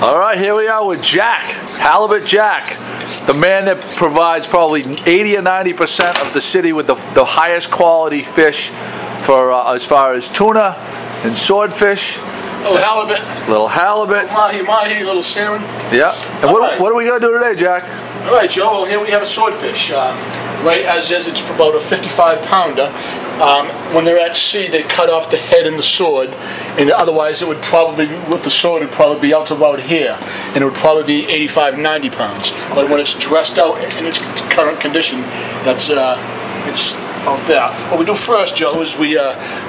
All right, here we are with Jack, Halibut Jack, the man that provides probably 80 or 90% of the city with the highest quality fish for as far as tuna and swordfish. Little halibut. Little halibut. Mahi, little salmon. Yeah. And what are we going to do today, Jack? All right, Joe. Well, here we have a swordfish. Right as is, it's about a 55-pounder. When they're at sea, they cut off the head and the sword, and otherwise it would probably, with the sword, it would probably be out to about here, and it would probably be 85, 90 pounds. But when it's dressed out in its current condition, that's it's out there. What we do first, Joe, is we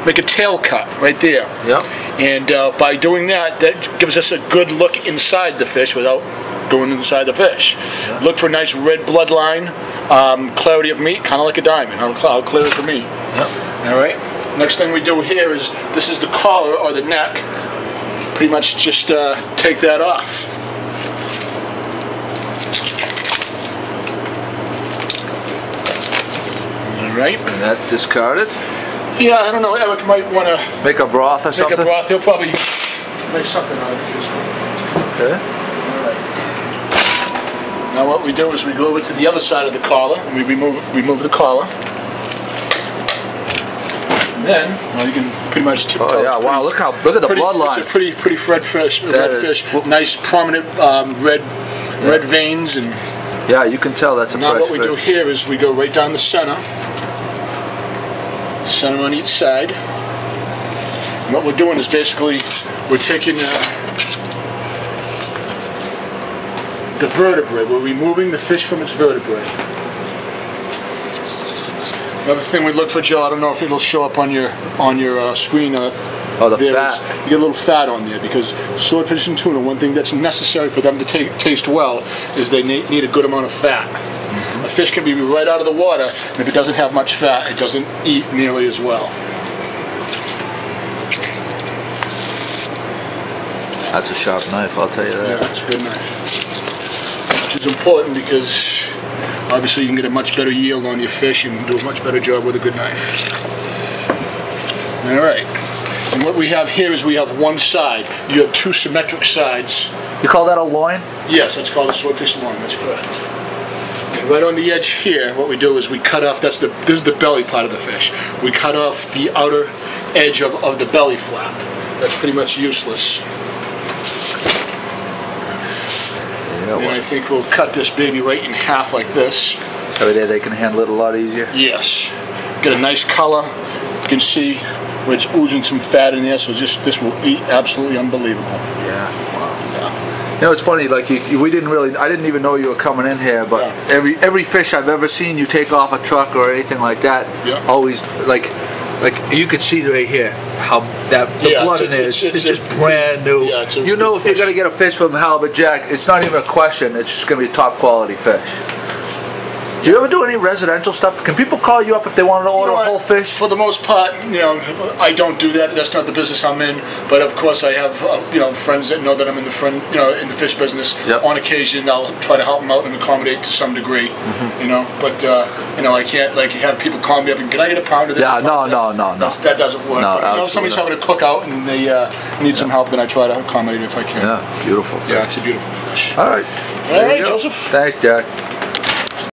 make a tail cut right there. Yep. And by doing that, that gives us a good look inside the fish without going inside the fish. Yeah. Look for a nice red bloodline, clarity of meat, kind of like a diamond. How clear is the meat? Yep. All right. Next thing we do here is, this is the collar or the neck. Pretty much just take that off. All right. And that's discarded? Yeah, I don't know. Eric might want to make a broth or something. Make a broth. He'll probably make something out of it this way. Okay. Now what we do is we go over to the other side of the collar and we remove the collar. And then, well, you can pretty much tip. Oh yeah! Wow! Look at the bloodline. It's a pretty red fish. Nice prominent red veins and. Yeah, you can tell that's a fresh fish. Now what we do here is we go right down the center on each side. And what we're doing is basically we're taking the vertebrae. We're removing the fish from its vertebrae. Another thing we look for, Joe, I don't know if it'll show up on your screen. Oh, the fat. You get a little fat on there because swordfish and tuna, one thing that's necessary for them to taste well is they need a good amount of fat. Mm-hmm. A fish can be right out of the water, and if it doesn't have much fat, it doesn't eat nearly as well. That's a sharp knife, I'll tell you that. Yeah, that's a good knife. Which is important because obviously you can get a much better yield on your fish and do a much better job with a good knife. All right. And what we have here is we have one side. You have two symmetric sides. You call that a loin? Yes, that's called a swordfish loin. That's correct. And right on the edge here, what we do is we cut off. This is the belly part of the fish. We cut off the outer edge of the belly flap. That's pretty much useless. Yeah, and I think we'll cut this baby right in half like this. Over there, they can handle it a lot easier. Yes. Get a nice color. You can see where it's oozing some fat in there, so this will eat absolutely unbelievable. Yeah, wow. Yeah. You know, it's funny, like I didn't even know you were coming in here, but yeah. every fish I've ever seen you take off a truck or anything like that, yeah. Always, like you could see right here, how the blood in there is just brand new. Yeah, you know if you're going to get a fish from Halibut Jack, it's not even a question, it's just going to be a top quality fish. Do you ever do any residential stuff? Can people call you up if they want to order a whole fish? For the most part, I don't do that. That's not the business I'm in. But of course, I have friends that know that I'm in the fish business. Yep. On occasion, I'll try to help them out and accommodate to some degree. Mm-hmm. But I can't have people call me up and can I get a pound of this? Yeah, no. That doesn't work. No, but, if somebody's having a cookout and they need some help, then I try to accommodate if I can. Yeah, beautiful fish. Yeah, it's a beautiful fish. All right, All right, Joseph. Thanks, Jack.